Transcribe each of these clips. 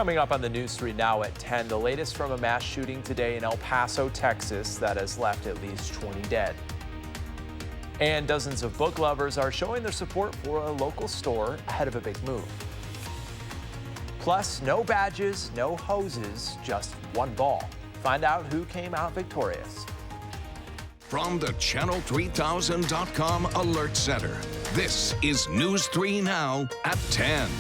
Coming up on the News 3 Now at 10, the latest from a mass shooting today in El Paso, Texas that has left at least 20 dead. And dozens of book lovers are showing their support for a local store ahead of a big move. Plus, no badges, no hoses, just one ball. Find out who came out victorious. From the Channel3000.com Alert Center, this is News 3 Now at 10.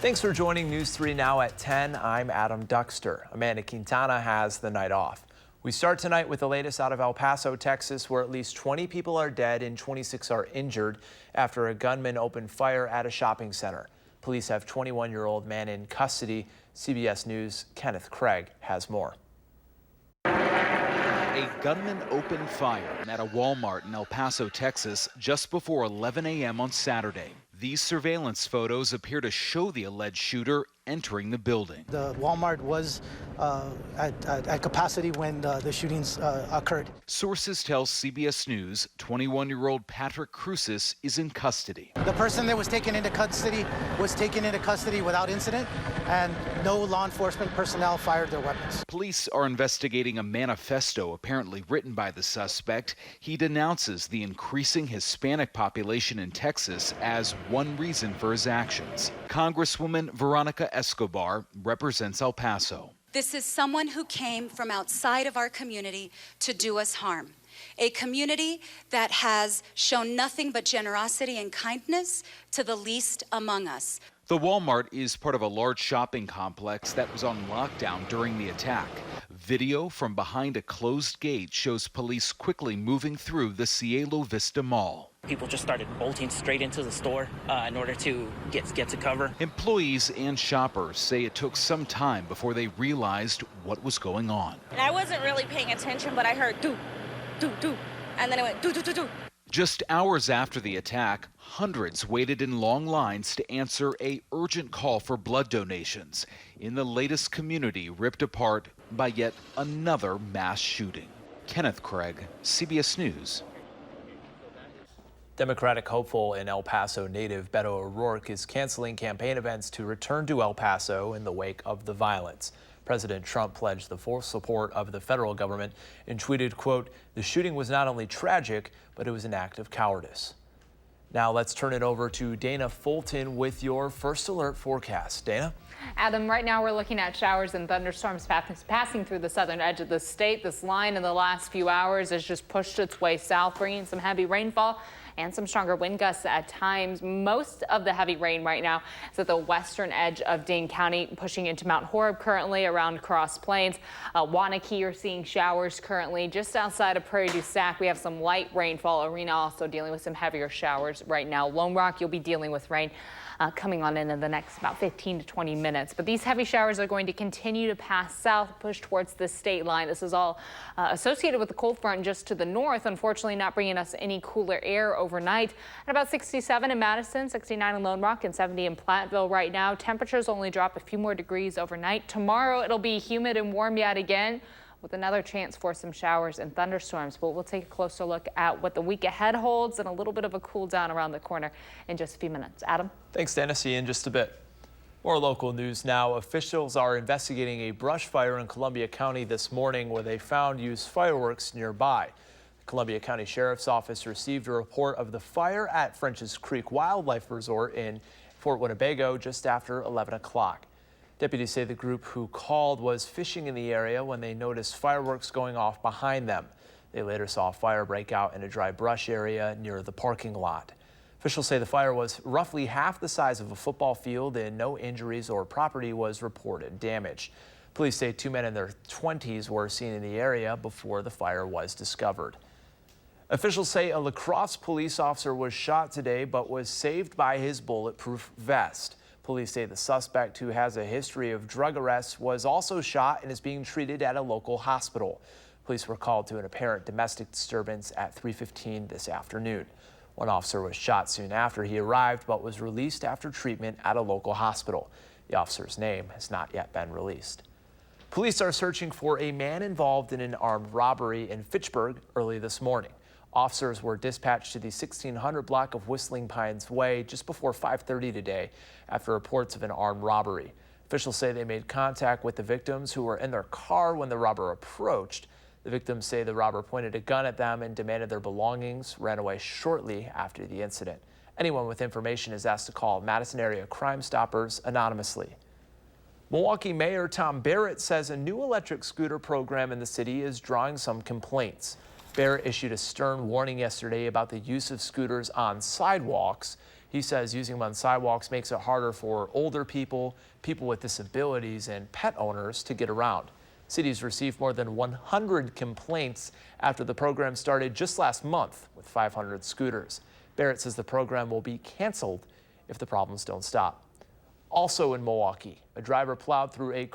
Thanks for joining News 3 Now at 10. I'm Adam Duxter. Amanda Quintana has the night off. We start tonight with the latest out of El Paso, Texas, where at least 20 people are dead and 26 are injured after a gunman opened fire at a shopping center. Police have 21-year-old man in custody. CBS News' Kenneth Craig has more. A gunman opened fire at a Walmart in El Paso, Texas, just before 11 a.m. on Saturday. These surveillance photos appear to show the alleged shooter entering the building. The Walmart was at capacity when the shootings occurred. Sources tell CBS News 21-year-old Patrick Crucis is in custody. The person that was taken into custody without incident, and no law enforcement personnel fired their weapons. Police are investigating a manifesto apparently written by the suspect. He denounces the increasing Hispanic population in Texas as one reason for his actions. Congresswoman Veronica Escobar represents El Paso. This is someone who came from outside of our community to do us harm. A community that has shown nothing but generosity and kindness to the least among us. The Walmart is part of a large shopping complex that was on lockdown during the attack. Video from behind a closed gate shows police quickly moving through the Cielo Vista Mall. People just started bolting straight into the store in order to get to cover. Employees and shoppers say it took some time before they realized what was going on. And I wasn't really paying attention, but I heard do, do, do, and then it went do, do, do, do. Just hours after the attack, hundreds waited in long lines to answer an urgent call for blood donations in the latest community ripped apart by yet another mass shooting. Kenneth Craig, CBS News. Democratic hopeful and El Paso native Beto O'Rourke is canceling campaign events to return to El Paso in the wake of the violence. President Trump pledged the full support of the federal government and tweeted, quote, "The shooting was not only tragic, but it was an act of cowardice." Now let's turn it over to Dana Fulton with your first alert forecast. Dana? Adam, right now we're looking at showers and thunderstorms passing through the southern edge of the state. This line in the last few hours has just pushed its way south, bringing some heavy rainfall and some stronger wind gusts at times. Most of the heavy rain right now is at the western edge of Dane County, pushing into Mount Horeb currently around Cross Plains. Waunakee, you're seeing showers currently just outside of Prairie du Sac. We have some light rainfall. Arena also dealing with some heavier showers right now. Lone Rock, you'll be dealing with rain coming on in the next about 15 to 20 minutes. But these heavy showers are going to continue to pass south, push towards the state line. This is all associated with the cold front just to the north, unfortunately not bringing us any cooler air overnight. At about 67 in Madison, 69 in Lone Rock, and 70 in Platteville right now. Temperatures only drop a few more degrees overnight. Tomorrow it'll be humid and warm yet again, with another chance for some showers and thunderstorms. But we'll take a closer look at what the week ahead holds and a little bit of a cool down around the corner in just a few minutes. Adam? Thanks, Dana. See you in just a bit. More local news now. Officials are investigating a brush fire in Columbia County this morning where they found used fireworks nearby. The Columbia County Sheriff's Office received a report of the fire at French's Creek Wildlife Resort in Fort Winnebago just after 11 o'clock. Deputies say the group who called was fishing in the area when they noticed fireworks going off behind them. They later saw a fire break out in a dry brush area near the parking lot. Officials say the fire was roughly half the size of a football field and no injuries or property was reported damaged. Police say two men in their 20s were seen in the area before the fire was discovered. Officials say a La Crosse police officer was shot today but was saved by his bulletproof vest. Police say the suspect, who has a history of drug arrests, was also shot and is being treated at a local hospital. Police were called to an apparent domestic disturbance at 3:15 this afternoon. One officer was shot soon after he arrived but was released after treatment at a local hospital. The officer's name has not yet been released. Police are searching for a man involved in an armed robbery in Fitchburg early this morning. Officers were dispatched to the 1600 block of Whistling Pines Way just before 5:30 today after reports of an armed robbery. Officials say they made contact with the victims who were in their car when the robber approached. The victims say the robber pointed a gun at them and demanded their belongings, ran away shortly after the incident. Anyone with information is asked to call Madison Area Crime Stoppers anonymously. Milwaukee Mayor Tom Barrett says a new electric scooter program in the city is drawing some complaints. Barrett issued a stern warning yesterday about the use of scooters on sidewalks. He says using them on sidewalks makes it harder for older people, people with disabilities, and pet owners to get around. Cities received more than 100 complaints after the program started just last month with 500 scooters. Barrett says the program will be canceled if the problems don't stop. Also in Milwaukee, a driver plowed through a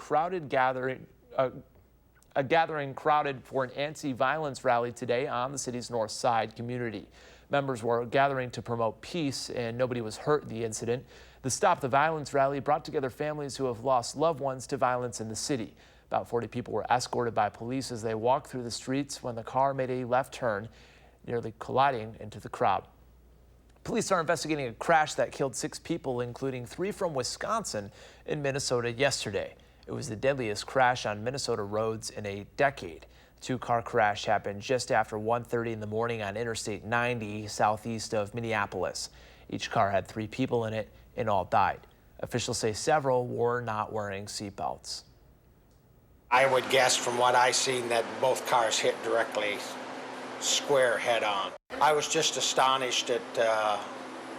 gathering crowded for an anti-violence rally today on the city's north side community. Members were gathering to promote peace and nobody was hurt in the incident. The Stop the Violence rally brought together families who have lost loved ones to violence in the city. About 40 people were escorted by police as they walked through the streets when the car made a left turn, nearly colliding into the crowd. Police are investigating a crash that killed 6 people, including 3 from Wisconsin in Minnesota yesterday. It was the deadliest crash on Minnesota roads in a decade. The 2-car crash happened just after 1:30 in the morning on Interstate 90 southeast of Minneapolis. Each car had 3 people in it and all died. Officials say several were not wearing seatbelts. I would guess from what I seen that both cars hit directly square head on. I was just astonished at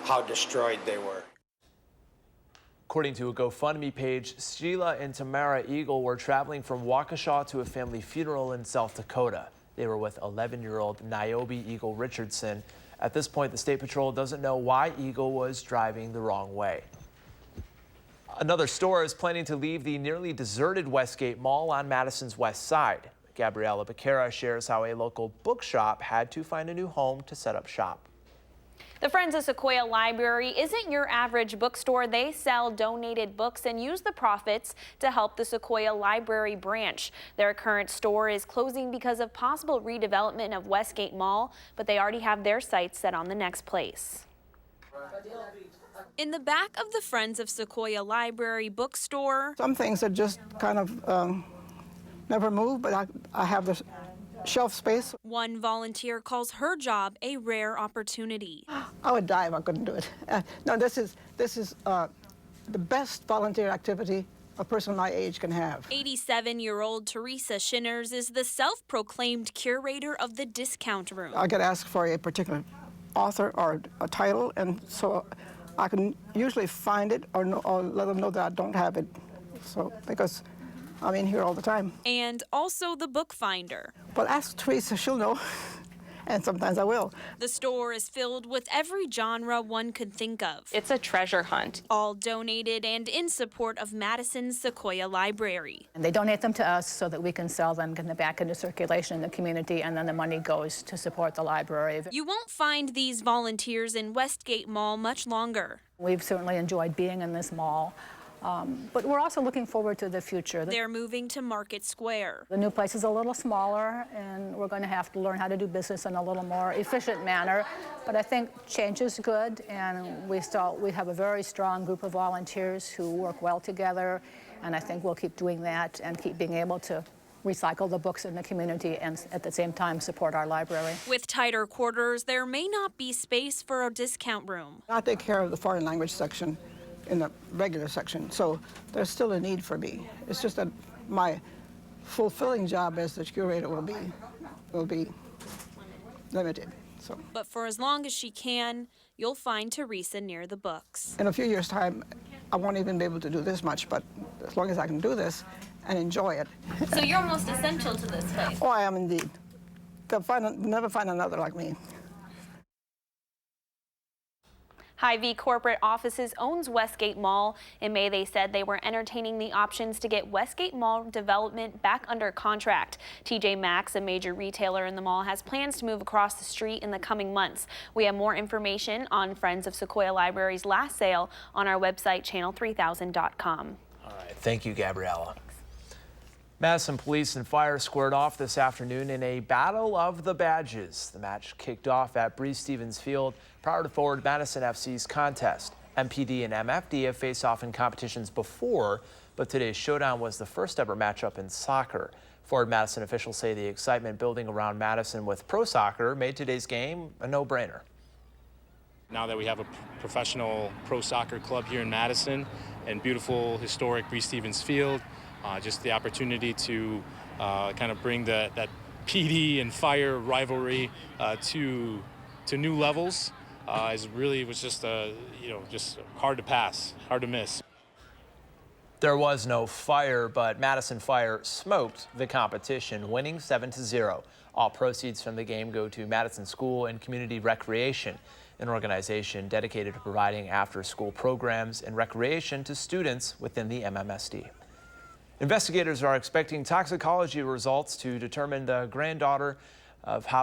how destroyed they were. According to a GoFundMe page, Sheila and Tamara Eagle were traveling from Waukesha to a family funeral in South Dakota. They were with 11-year-old Niobe Eagle Richardson. At this point, the State Patrol doesn't know why Eagle was driving the wrong way. Another store is planning to leave the nearly deserted Westgate Mall on Madison's west side. Gabriella Becerra shares how a local bookshop had to find a new home to set up shop. The Friends of Sequoia Library isn't your average bookstore. They sell donated books and use the profits to help the Sequoia Library branch. Their current store is closing because of possible redevelopment of Westgate Mall, but they already have their sights set on the next place. In the back of the Friends of Sequoia Library bookstore, some things are just kind of never move, but I have the shelf space. One volunteer calls her job a rare opportunity. I would die if I couldn't do it. No, this is the best volunteer activity a person my age can have. 87-year-old Teresa Shinners is the self-proclaimed curator of the discount room. I get asked for a particular author or a title, and so I can usually find it or let them know that I don't have it. So because I'm in here all the time. And also the bookfinder. But ask Teresa, she'll know. And sometimes I will. The store is filled with every genre one could think of. It's a treasure hunt. All donated and in support of Madison's Sequoia Library. And they donate them to us so that we can sell them, get them back into circulation in the community, and then the money goes to support the library. You won't find these volunteers in Westgate Mall much longer. We've certainly enjoyed being in this mall. But we're also looking forward to the future. They're moving to Market Square. The new place is a little smaller, and we're going to have to learn how to do business in a little more efficient manner. But I think change is good, and we have a very strong group of volunteers who work well together, and I think we'll keep doing that and keep being able to recycle the books in the community and at the same time support our library. With tighter quarters, there may not be space for a discount room. I take care of the foreign language section in the regular section, so there's still a need for me. It's just that my fulfilling job as the curator will be limited. So. But for as long as she can, you'll find Teresa near the books. In a few years' time, I won't even be able to do this much, but as long as I can do this and enjoy it. So you're almost essential to this place. Oh, I am indeed. They'll never find another like me. Hy-Vee Corporate Offices owns Westgate Mall. In May, they said they were entertaining the options to get Westgate Mall development back under contract. TJ Maxx, a major retailer in the mall, has plans to move across the street in the coming months. We have more information on Friends of Sequoia Library's last sale on our website, channel3000.com. All right, thank you, Gabriella. Madison police and fire squared off this afternoon in a battle of the badges. The match kicked off at Stevens Field prior to Forward Madison FC's contest. MPD and MFD have faced off in competitions before, but today's showdown was the first ever matchup in soccer. Forward Madison officials say the excitement building around Madison with pro soccer made today's game a no-brainer. Now that we have a professional pro soccer club here in Madison and beautiful historic Stevens Field, just the opportunity to kind of bring that PD and fire rivalry to new levels was just just hard to pass, hard to miss. There was no fire, but Madison Fire smoked the competition, winning 7-0. All proceeds from the game go to Madison School and Community Recreation, an organization dedicated to providing after-school programs and recreation to students within the MMSD. Investigators are expecting toxicology results to determine how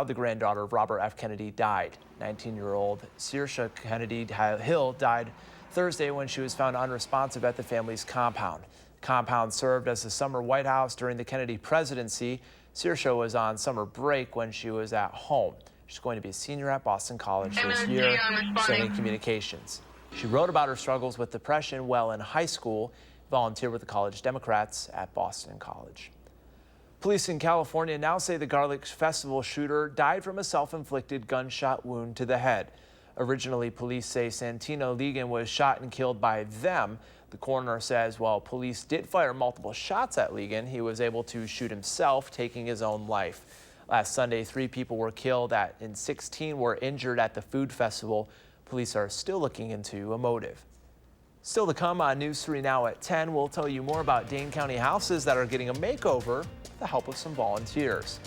the granddaughter of Robert F. Kennedy died. 19-year-old Saoirse Kennedy Hill died Thursday when she was found unresponsive at the family's compound. The compound served as the summer White House during the Kennedy presidency. Saoirse was on summer break when she was at home. She's going to be a senior at Boston College this year, studying communications. She wrote about her struggles with depression while in high school, volunteered with the College Democrats at Boston College. Police in California now say the Garlic Festival shooter died from a self-inflicted gunshot wound to the head. Originally, police say Santino Ligon was shot and killed by them. The coroner says while police did fire multiple shots at Ligon, he was able to shoot himself, taking his own life. Last Sunday, 3 people were killed and 16 were injured at the food festival. Police are still looking into a motive. Still to come on News 3 Now at 10, we'll tell you more about Dane County houses that are getting a makeover with the help of some volunteers.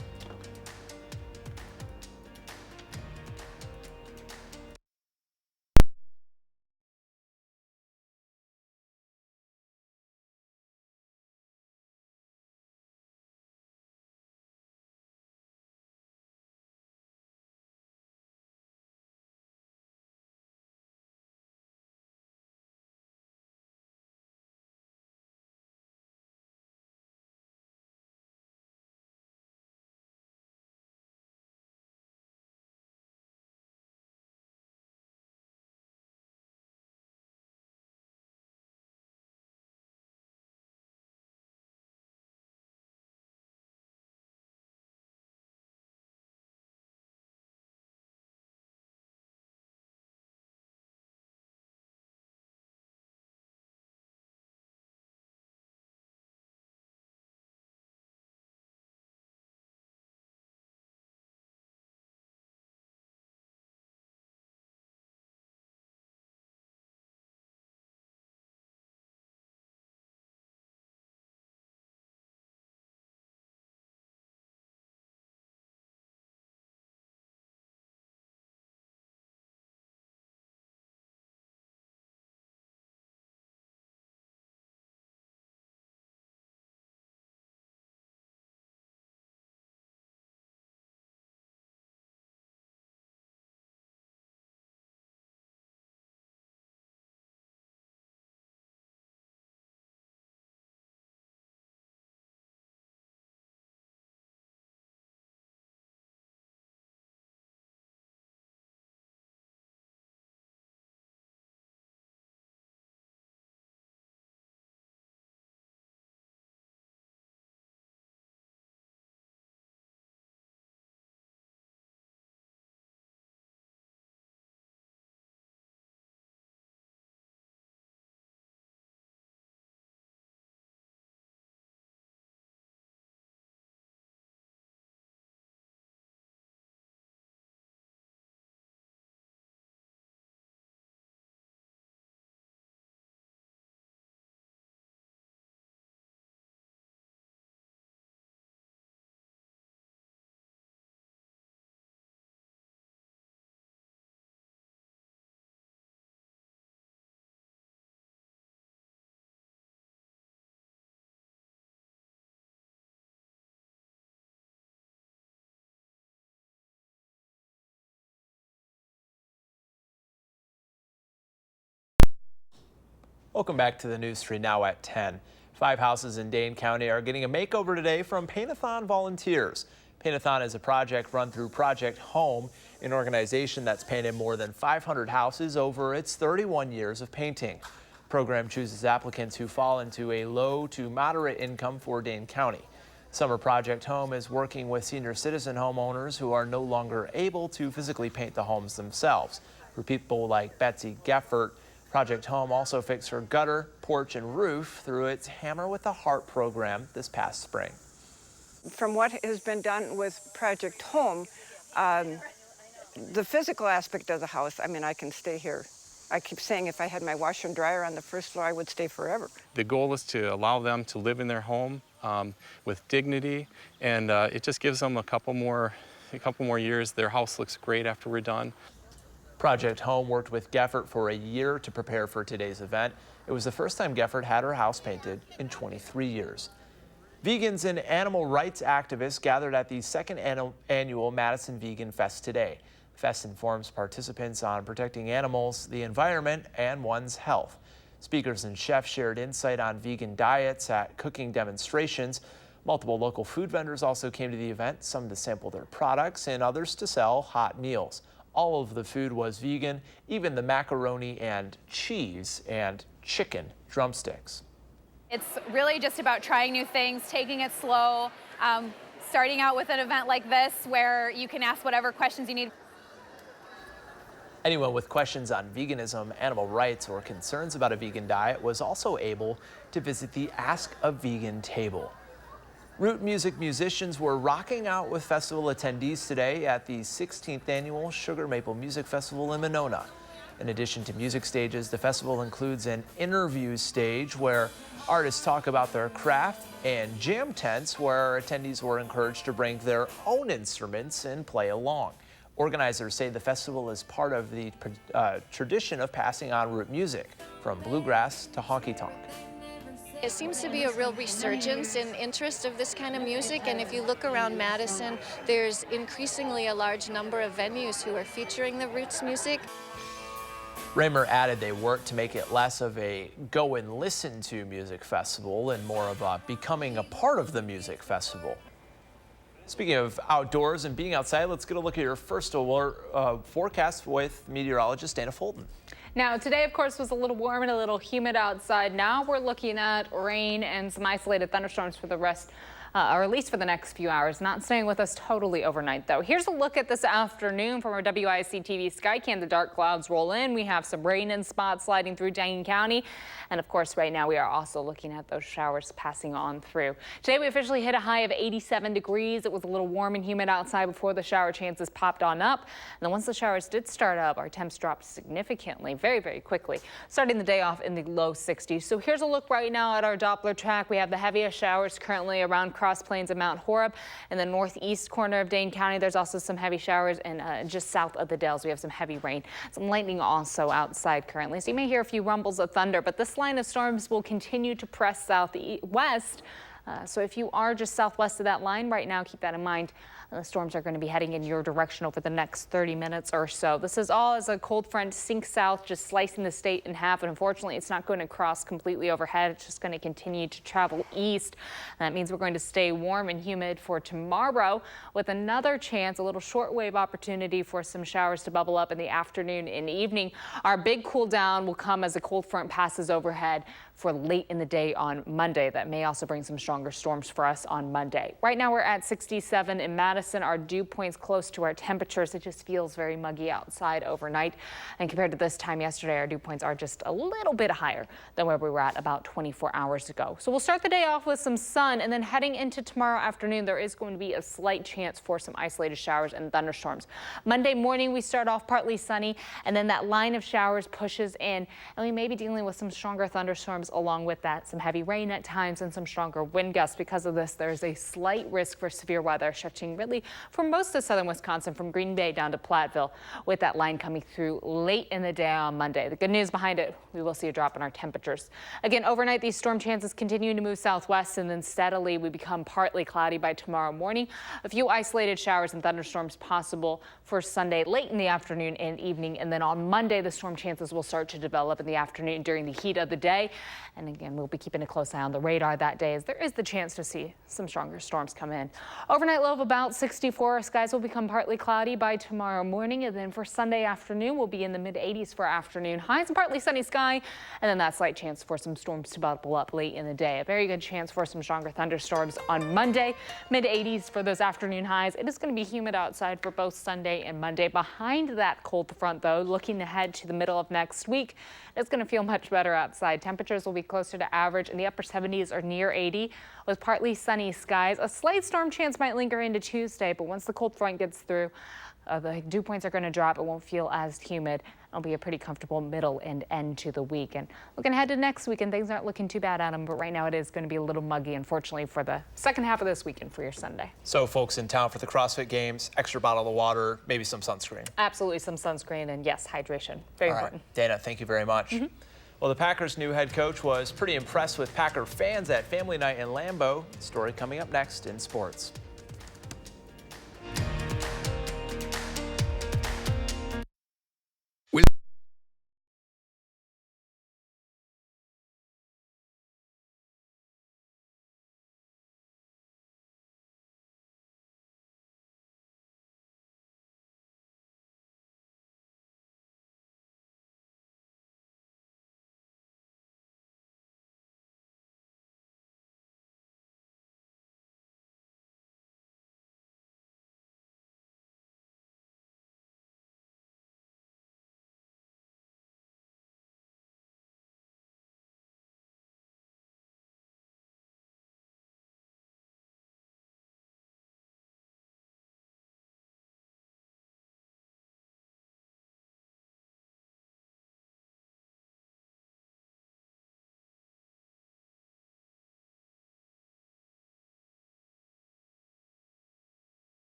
Welcome back to the News 3 Now at 10. 5 houses in Dane County are getting a makeover today from Paint-A-Thon volunteers. Paint-A-Thon is a project run through Project Home, an organization that's painted more than 500 houses over its 31 years of painting. The program chooses applicants who fall into a low to moderate income for Dane County. Summer Project Home is working with senior citizen homeowners who are no longer able to physically paint the homes themselves. For people like Betsy Geffert, Project Home also fixed her gutter, porch, and roof through its Hammer with a Heart program this past spring. From what has been done with Project Home, the physical aspect of the house, I mean, I can stay here. I keep saying if I had my washer and dryer on the first floor, I would stay forever. The goal is to allow them to live in their home with dignity, and it just gives them a couple more years. Their house looks great after we're done. Project Home worked with Geffert for a year to prepare for today's event. It was the first time Geffert had her house painted in 23 years. Vegans and animal rights activists gathered at the second annual Madison Vegan Fest today. The fest informs participants on protecting animals, the environment, and one's health. Speakers and chefs shared insight on vegan diets at cooking demonstrations. Multiple local food vendors also came to the event, some to sample their products and others to sell hot meals. All of the food was vegan, even the macaroni and cheese and chicken drumsticks. It's really just about trying new things, taking it slow, starting out with an event like this where you can ask whatever questions you need. Anyone with questions on veganism, animal rights, or concerns about a vegan diet was also able to visit the Ask a Vegan table. Root music musicians were rocking out with festival attendees today at the 16th annual Sugar Maple Music Festival in Monona. In addition to music stages, the festival includes an interview stage where artists talk about their craft and jam tents where attendees were encouraged to bring their own instruments and play along. Organizers say the festival is part of the tradition of passing on root music, from bluegrass to honky-tonk. It seems to be a real resurgence in interest of this kind of music, and if you look around Madison, there's increasingly a large number of venues who are featuring the roots music. Raymer added they worked to make it less of a go and listen to music festival and more of a becoming a part of the music festival. Speaking of outdoors and being outside, let's get a look at your first forecast with meteorologist Dana Fulton. Now, today, of course, was a little warm and a little humid outside. Now we're looking at rain and some isolated thunderstorms for the rest, or at least for the next few hours. Not staying with us totally overnight, though. Here's a look at this afternoon from our WISC-TV Skycam. The dark clouds roll in. We have some rain in spots sliding through Dane County. And of course, right now we are also looking at those showers passing on through. Today, we officially hit a high of 87 degrees. It was a little warm and humid outside before the shower chances popped on up. And then once the showers did start up, our temps dropped significantly, very, very quickly, starting the day off in the low 60s. So here's a look right now at our Doppler track. We have the heaviest showers currently around Cross Plains and Mount Horeb. In the northeast corner of Dane County, there's also some heavy showers, and just south of the Dells, we have some heavy rain. Some lightning also outside currently, so you may hear a few rumbles of thunder, but this line of storms will continue to press southwest. So if you are just southwest of that line right now, keep that in mind. The storms are going to be heading in your direction over the next 30 minutes or so. This is all as a cold front sinks south, just slicing the state in half. And unfortunately, it's not going to cross completely overhead. It's just going to continue to travel east. That means we're going to stay warm and humid for tomorrow, with another chance, a little shortwave opportunity for some showers to bubble up in the afternoon and evening. Our big cool down will come as a cold front passes overhead for late in the day on Monday. That may also bring some stronger storms for us on Monday. Right now we're at 67 in Madison. Our dew point's close to our temperatures. It just feels very muggy outside overnight. And compared to this time yesterday, our dew points are just a little bit higher than where we were at about 24 hours ago. So we'll start the day off with some sun, and then heading into tomorrow afternoon, there is going to be a slight chance for some isolated showers and thunderstorms. Monday morning, we start off partly sunny, and then that line of showers pushes in, and we may be dealing with some stronger thunderstorms along with that, some heavy rain at times and some stronger wind wind gusts. Because of this, there's a slight risk for severe weather stretching really for most of southern Wisconsin from Green Bay down to Platteville, with that line coming through late in the day on Monday. The good news behind it, we will see a drop in our temperatures. Again, overnight, these storm chances continuing to move southwest, and then steadily we become partly cloudy by tomorrow morning. A few isolated showers and thunderstorms possible for Sunday late in the afternoon and evening. And then on Monday, the storm chances will start to develop in the afternoon during the heat of the day. And again, we'll be keeping a close eye on the radar that day, as there is the chance to see some stronger storms come in. Overnight low of about 64. Skies will become partly cloudy by tomorrow morning. And then for Sunday afternoon, we'll be in the mid 80s for afternoon highs and partly sunny sky. And then that slight chance for some storms to bubble up late in the day. A very good chance for some stronger thunderstorms on Monday. Mid 80s for those afternoon highs. It is going to be humid outside for both Sunday and Monday. Behind that cold front, though, looking ahead to the middle of next week, it's going to feel much better outside. Temperatures will be closer to average in the upper 70s or near 80 with partly sunny skies. A slight storm chance might linger into Tuesday, but once the cold front gets through, the dew points are going to drop. It won't feel as humid. It'll be a pretty comfortable middle and end to the week. And looking ahead to next weekend, things aren't looking too bad, Adam, but right now it is going to be a little muggy, unfortunately, for the second half of this weekend for your Sunday. So folks in town for the CrossFit Games, extra bottle of water, maybe some sunscreen. Absolutely, some sunscreen, and yes, hydration. Very important. Dana, thank you very much. Well, the Packers' new head coach was pretty impressed with Packer fans at family night in Lambeau. Story coming up next in sports.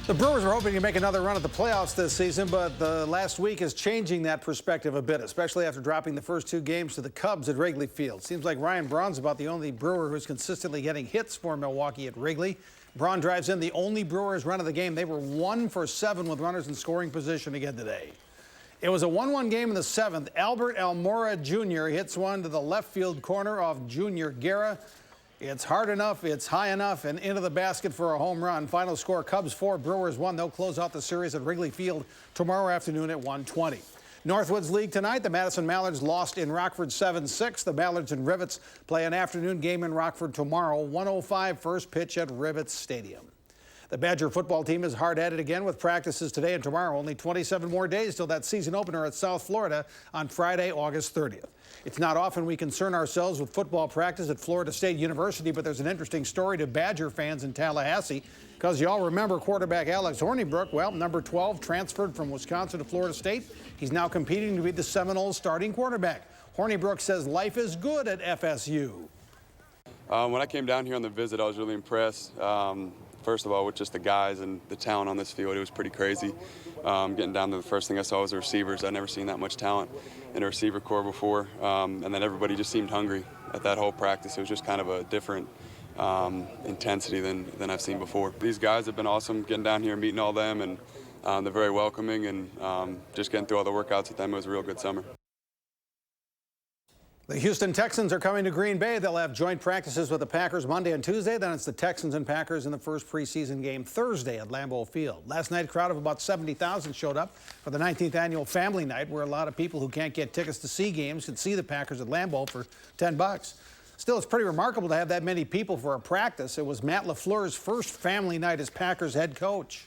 The Brewers are hoping to make another run at the playoffs this season, but the last week is changing that perspective a bit, especially after dropping the first 2 games to the Cubs at Wrigley Field. Seems like Ryan Braun's about the only Brewer who's consistently getting hits for Milwaukee at Wrigley. Braun drives in the only Brewers run of the game. They were 1 for 7 with runners in scoring position again today. It was a 1-1 game in the 7th. Albert Almora Jr. hits one to the left field corner off Junior Guerra. It's hard enough, it's high enough, and into the basket for a home run. Final score, Cubs 4, Brewers 1. They'll close out the series at Wrigley Field tomorrow afternoon at 1:20. Northwoods League tonight, the Madison Mallards lost in Rockford 7-6. The Mallards and Rivets play an afternoon game in Rockford tomorrow, 1:05 first pitch at Rivets Stadium. The Badger football team is hard at it again with practices today and tomorrow. Only 27 more days till that season opener at South Florida on Friday, August 30th. It's not often we concern ourselves with football practice at Florida State University, but there's an interesting story to Badger fans in Tallahassee because you all remember quarterback Alex Hornibrook. Well, number 12 transferred from Wisconsin to Florida State. He's now competing to be the Seminoles starting quarterback. Hornibrook says life is good at FSU. When I came down here on the visit, I was really impressed. First of all, with just the guys and the talent on this field, it was pretty crazy. Getting down to the first thing I saw was the receivers. I'd never seen that much talent in a receiver corps before. And then everybody just seemed hungry at that whole practice. It was just kind of a different intensity than I've seen before. These guys have been awesome, getting down here and meeting all them, and they're very welcoming, and just getting through all the workouts with them. It was a real good summer. The Houston Texans are coming to Green Bay. They'll have joint practices with the Packers Monday and Tuesday. Then it's the Texans and Packers in the first preseason game Thursday at Lambeau Field. Last night, a crowd of about 70,000 showed up for the 19th annual Family Night, where a lot of people who can't get tickets to see games could see the Packers at Lambeau for $10. Still, it's pretty remarkable to have that many people for a practice. It was Matt LaFleur's first Family Night as Packers head coach.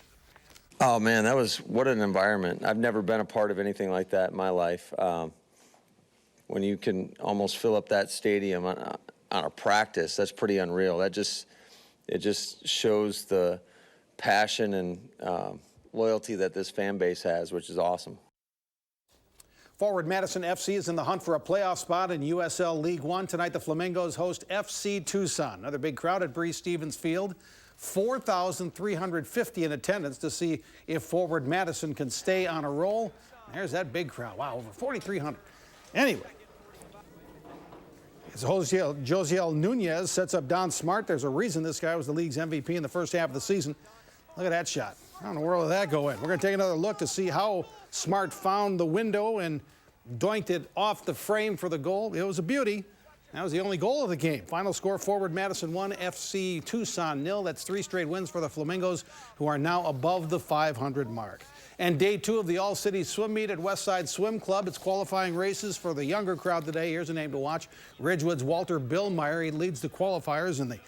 Oh, man, what an environment. I've never been a part of anything like that in my life. When you can almost fill up that stadium on a practice, that's pretty unreal. It just shows the passion and loyalty that this fan base has, which is awesome. Forward Madison FC is in the hunt for a playoff spot in USL League One. Tonight, the Flamingos host FC Tucson. Another big crowd at Breese Stevens Field. 4,350 in attendance to see if Forward Madison can stay on a roll. There's that big crowd. Wow, over 4,300. Anyway. As Josiel Nunez sets up Don Smart, there's a reason this guy was the league's MVP in the first half of the season. Look at that shot. How in the world did that go in? We're going to take another look to see how Smart found the window and doinked it off the frame for the goal. It was a beauty. That was the only goal of the game. Final score, Forward Madison 1, FC Tucson 0. That's 3 straight wins for the Flamingos, who are now above the 500 mark. And day 2 of the All-City Swim Meet at Westside Swim Club. It's qualifying races for the younger crowd today. Here's a name to watch. Ridgewood's Walter Billmeyer. He leads the qualifiers in the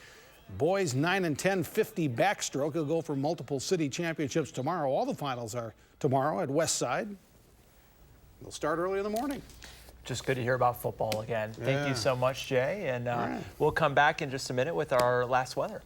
boys 9 and 10 50 backstroke. He'll go for multiple city championships tomorrow. All the finals are tomorrow at Westside. They'll start early in the morning. Just good to hear about football again. Yeah. Thank you so much, Jay. And right. We'll come back in just a minute with our last weather.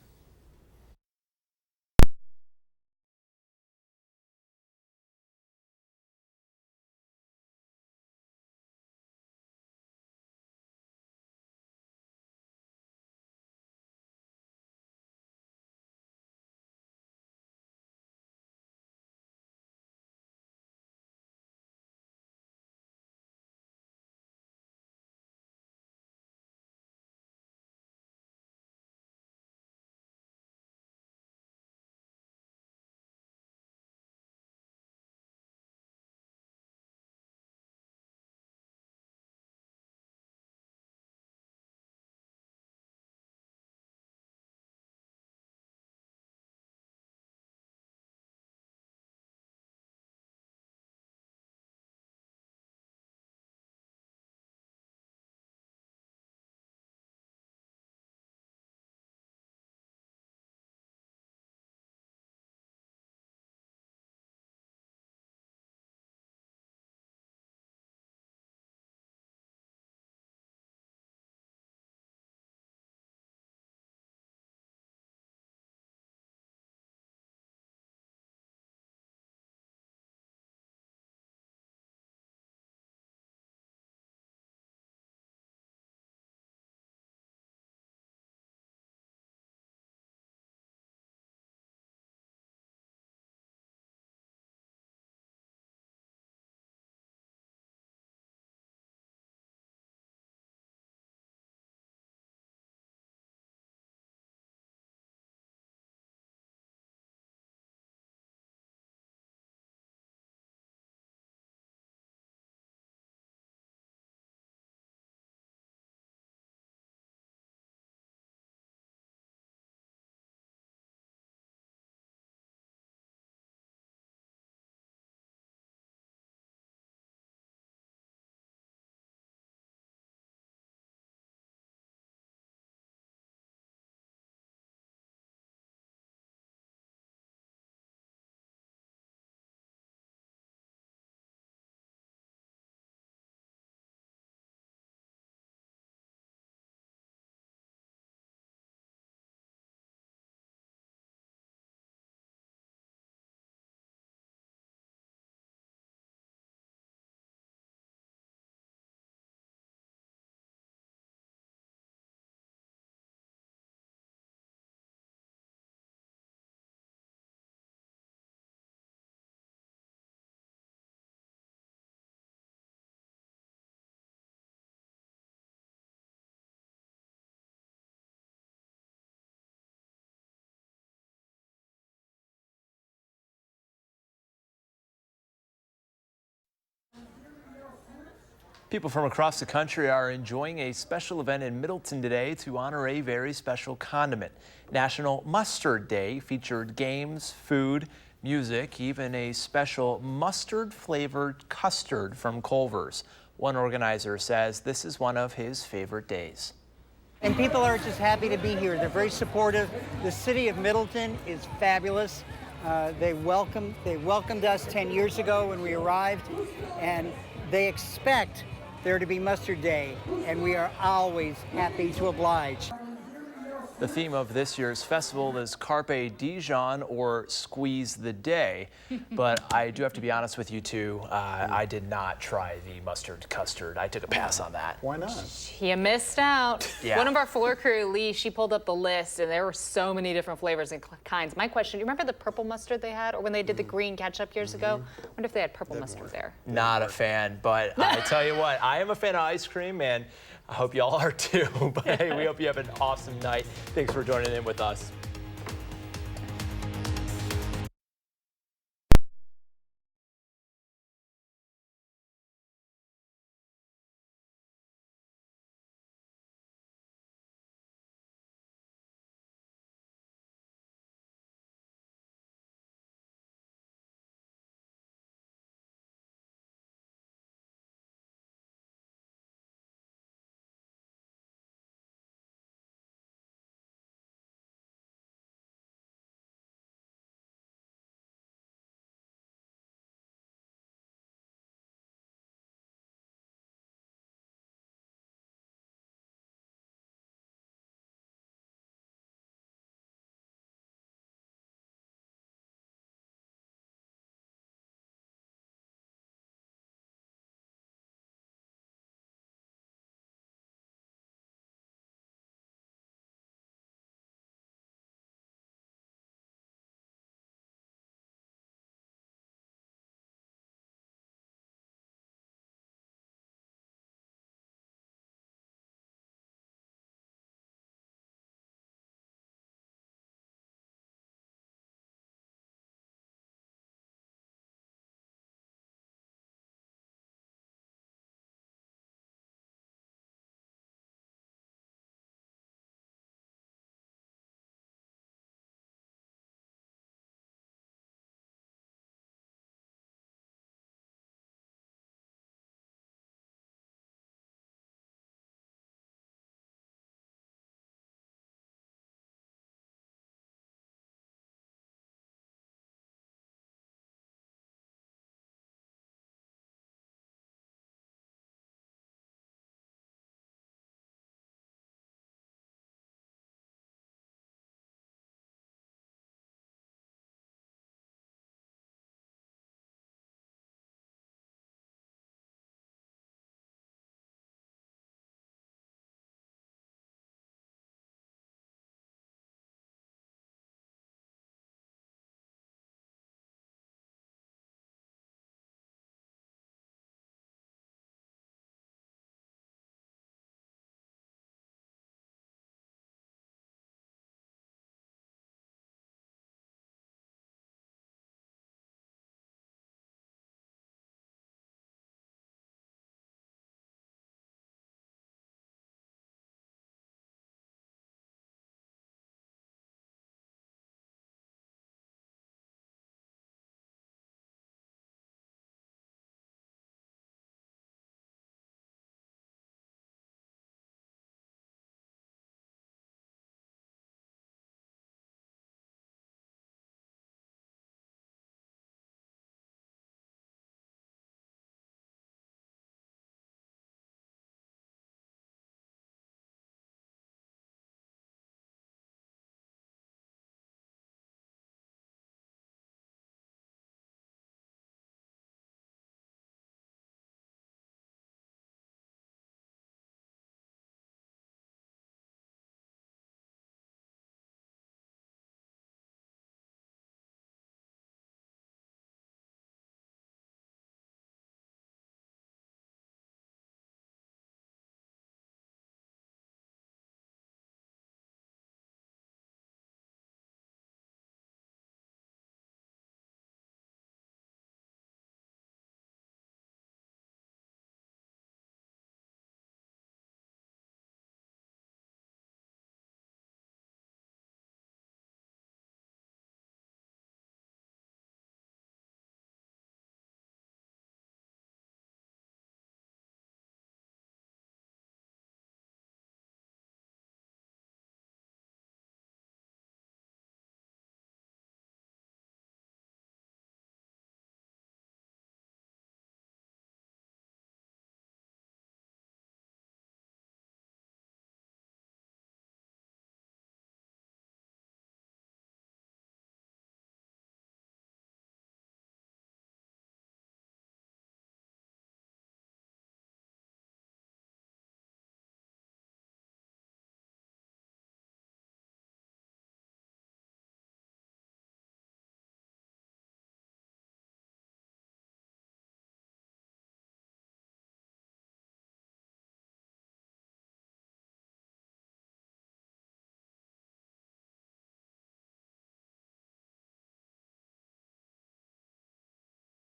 People from across the country are enjoying a special event in Middleton today to honor a very special condiment. National Mustard Day featured games, food, music, even a special mustard-flavored custard from Culver's. One organizer says this is one of his favorite days. And people are just happy to be here. They're very supportive. The city of Middleton is fabulous. They welcomed us 10 years ago when we arrived, and they expect there to be Mustard Day, and we are always happy to oblige. The theme of this year's festival is Carpe Dijon, or Squeeze the Day. But I do have to be honest with you two, I did not try the mustard custard. I took a pass on that. Why not? You missed out. Yeah. One of our floor crew, Lee, she pulled up the list, and there were so many different flavors and kinds. My question, do you remember the purple mustard they had, or when they did the green ketchup years ago? I wonder if they had purple mustard there. Not a fan, but I tell you what, I am a fan of ice cream, and I hope y'all are too. But hey, we hope you have an awesome night. Thanks for joining in with us.